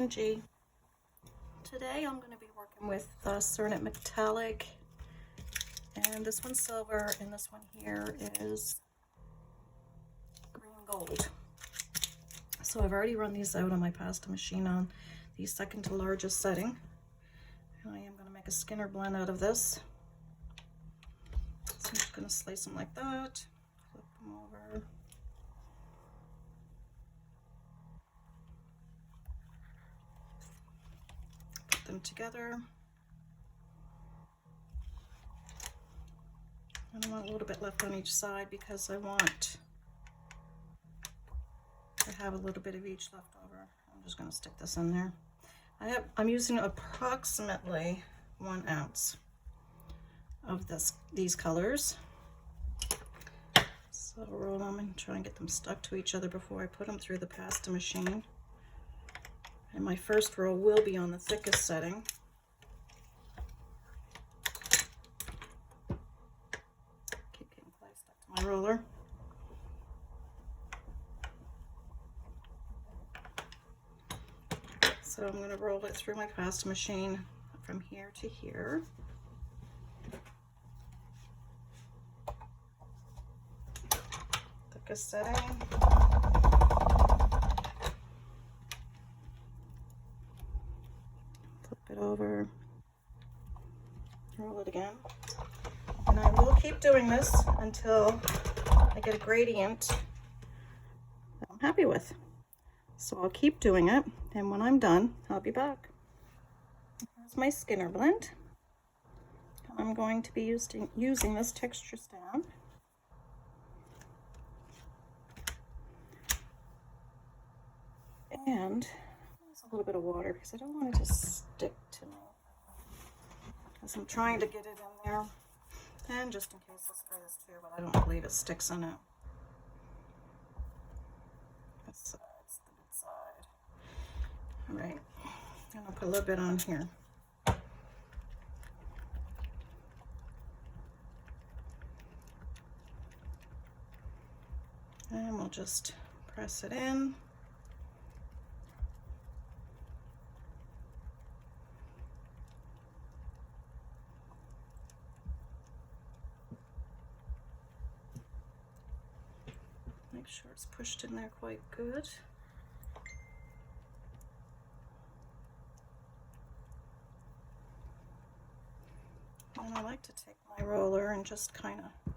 Angie. Today I'm going to be working with cernet metallic, and this one's silver and this one here is green gold. So I've already run these out on my pasta machine on the second to largest setting, and I am going to make a Skinner blend out of this. So I'm just going to slice them like that, flip them over. Put them together. And I want a little bit left on each side because I want to have a little bit of each left over. I'm just going to stick this in there. I'm using approximately 1 ounce of these colors. So roll them and try and get them stuck to each other before I put them through the pasta machine. And my first roll will be on the thickest setting. Keep getting clay stuck to my roller. So I'm going to roll it through my pasta machine from here to here. Thickest setting. Flip it over. Roll it again. And I will keep doing this until I get a gradient that I'm happy with. So I'll keep doing it, and when I'm done, I'll be back. Here's my Skinner blend. I'm going to be using this texture stamp. And there's a little bit of water because I don't want it to stick to me. Because I'm trying to get it in there. And just in case I'll spray this too, but I don't believe it sticks in it. This side's the good side. All right, and I'll put a little bit on here. And we'll just press it in. Make sure it's pushed in there quite good. And I like to take my roller and just kind of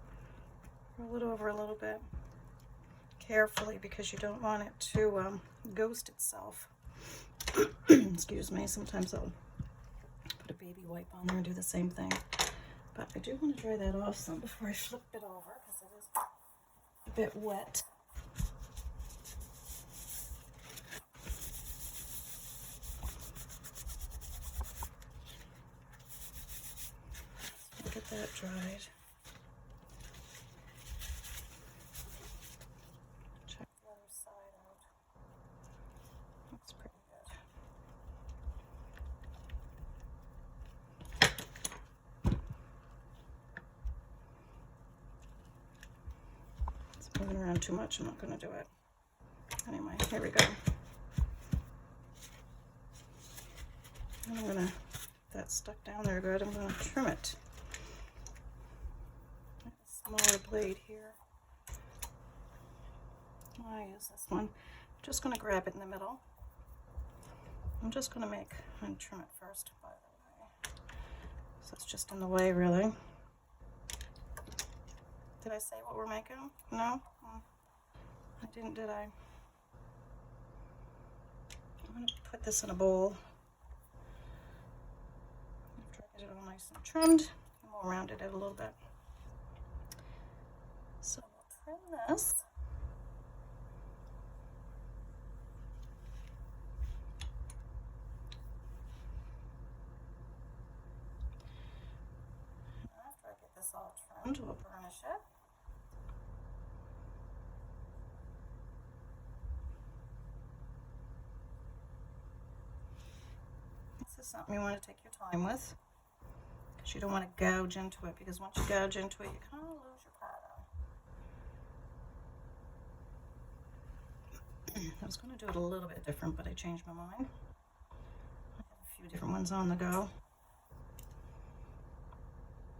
roll it over a little bit carefully because you don't want it to ghost itself. Excuse me, sometimes I'll put a baby wipe on there and do the same thing. But I do want to dry that off some before I flip it over because it is a bit wet. Get that dried. Check the other side out. Looks pretty good. It's moving around too much. I'm not going to do it. Anyway, here we go. And I'm going to, that's stuck down there good, I'm going to trim it. Smaller blade here. I use this one. I'm just going to grab it in the middle. I'm just going to make and trim it first, by the way. So it's just in the way, really. Did I say what we're making? No? I didn't, did I? I'm going to put this in a bowl. After I get it all nice and trimmed, and we'll round it out a little bit. So we'll trim this. And after I get this all trimmed, we'll burnish it. This is something you want to take your time with because you don't want to gouge into it, because once you gouge into it, you kind of lose your pattern. I was going to do it a little bit different, but I changed my mind. ones on the go.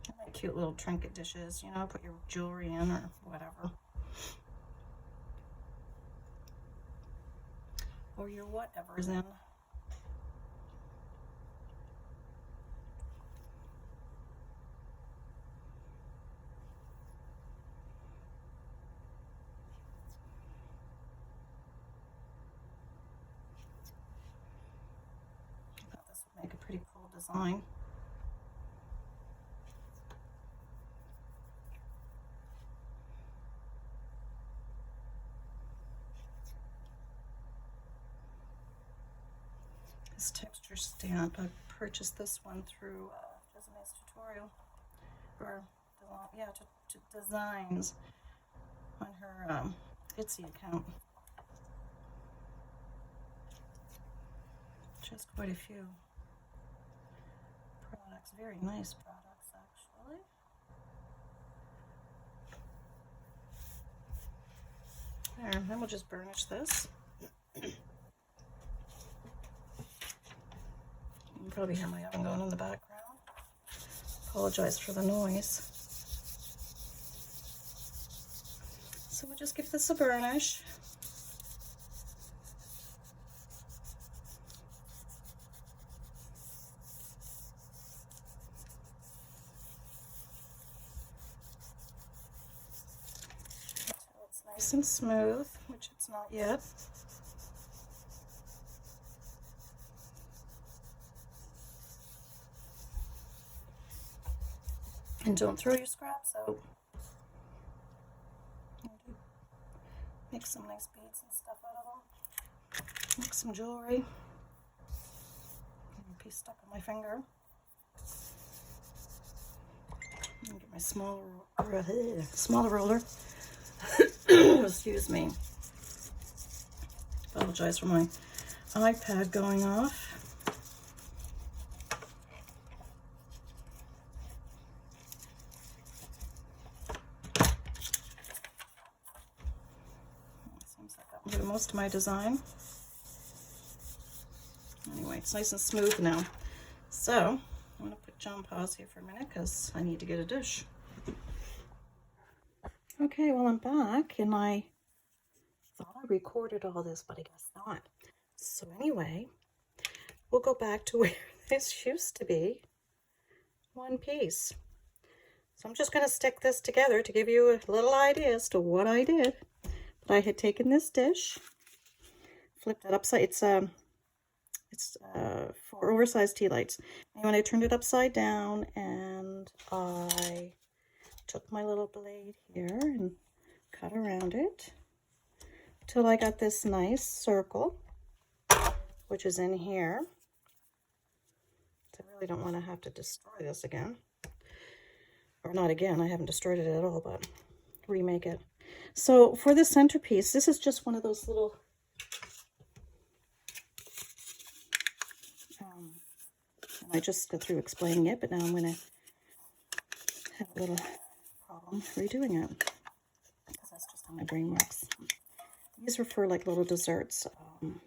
I like cute little trinket dishes, you know, put your jewelry in or whatever. Or your whatever's in. I thought this would make a pretty cool design. This texture stamp, I purchased this one through Jessima's tutorial, or yeah, to designs on her Etsy account. Just quite a few products, very nice products actually. There, then we'll just burnish this. You can probably hear my oven going in the background. Apologize for the noise. So we'll just give this a burnish. Until it's nice and smooth, which it's not yet. And don't throw your scraps out. Make some nice beads and stuff out of them. Make some jewelry. A piece stuck on my finger. Get my smaller roller. Excuse me. Apologize for my iPad going off. Do most of my design. Anyway, it's nice and smooth now. So I'm going to put John pause here for a minute because I need to get a dish. Okay, well, I'm back, and I thought I recorded all this, but I guess not. So anyway, we'll go back to where this used to be one piece. So I'm just going to stick this together to give you a little idea as to what I did. I had taken this dish, flipped it upside. It's for oversized tea lights. And when I turned it upside down, and I took my little blade here and cut around it till I got this nice circle, which is in here. So I really don't want to have to destroy this again, or not again. I haven't destroyed it at all, but remake it. So for the centerpiece, this is just one of those little and I just got through explaining it, but now I'm going to have a little problem redoing it because that's just how my brain works. These are for like little desserts. You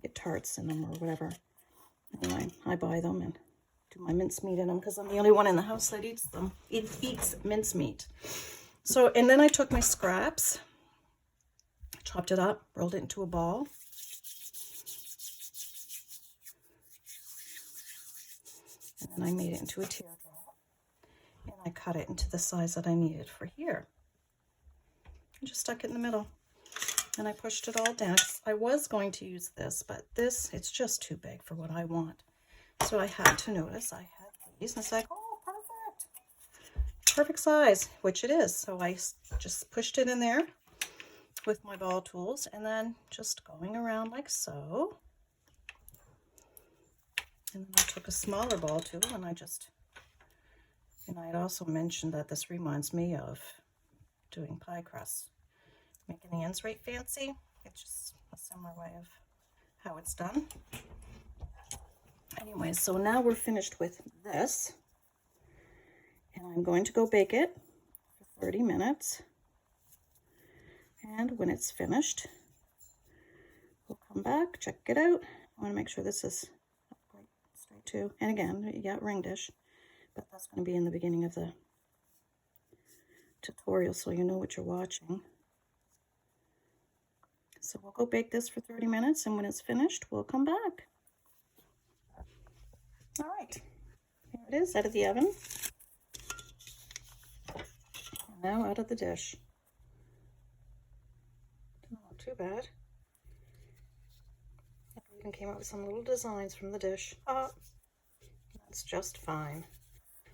get tarts in them or whatever. Anyway, I buy them and do my mincemeat in them because I'm the only one in the house that eats them. It eats mincemeat. So, and then I took my scraps, chopped it up, rolled it into a ball. And then I made it into a teardrop. And I cut it into the size that I needed for here. I just stuck it in the middle. And I pushed it all down. I was going to use this, but this, it's just too big for what I want. So I had to notice I had these. And it's like, oh, perfect. Perfect size, which it is. So I just pushed it in there with my ball tools and then just going around like so. And then I took a smaller ball tool and I had also mentioned that this reminds me of doing pie crusts. Making the ends right fancy. It's just a similar way of how it's done. Anyway, so now we're finished with this. And I'm going to go bake it for 30 minutes. And when it's finished, we'll come back, check it out. I want to make sure this is upright, straight too. And again, you got ring dish, but that's going to be in the beginning of the tutorial so you know what you're watching. So we'll go bake this for 30 minutes, and when it's finished, we'll come back. All right, here it is out of the oven. And now out of the dish. Not too bad. I even came up with some little designs from the dish. Oh, that's just fine.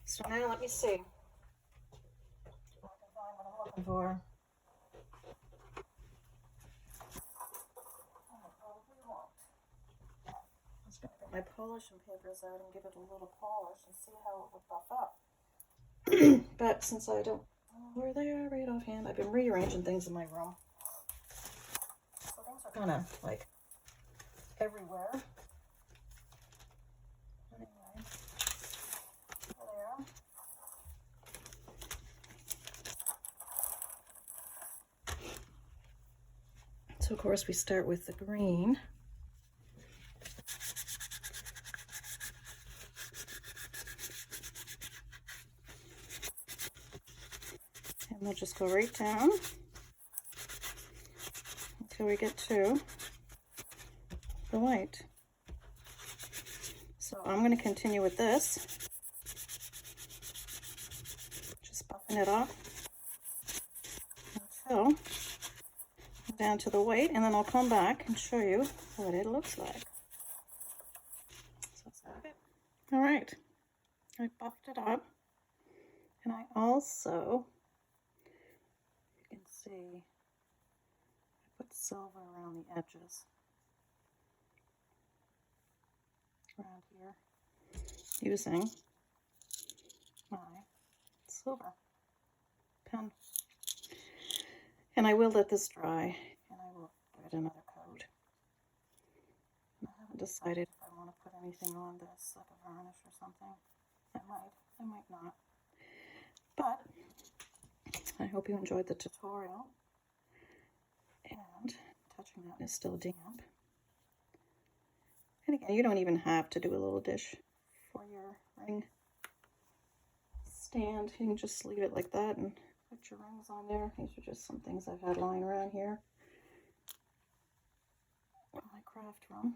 So now let me see. I can find what I'm looking for. My polishing papers out and give it a little polish and see how it would buff up. But since I don't know where they are right offhand, I've been rearranging things in my room. So things are kind of like everywhere. Anyway, there. So of course we start with the green. And we'll just go right down until we get to the white. So I'm going to continue with this, just buffing it off until I'm down to the white, and then I'll come back and show you what it looks like. So that's it. All right, I buffed it up, and I also, you can see, I put silver around the edges. Around here, using my silver pen. And I will let this dry, and I will give it another coat. And I haven't decided if I want to put anything on this, like a varnish or something. I might not. But I hope you enjoyed the tutorial. And touching that is still damp. And again, you don't even have to do a little dish for your ring stand. You can just leave it like that and put your rings on there. These are just some things I've had lying around here in my craft room.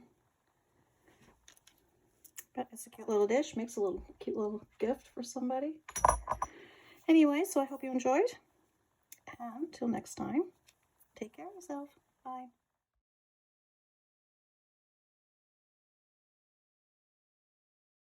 But it's a cute little dish. Makes a little cute little gift for somebody. Anyway, so I hope you enjoyed. And until next time, take care of yourself. Bye.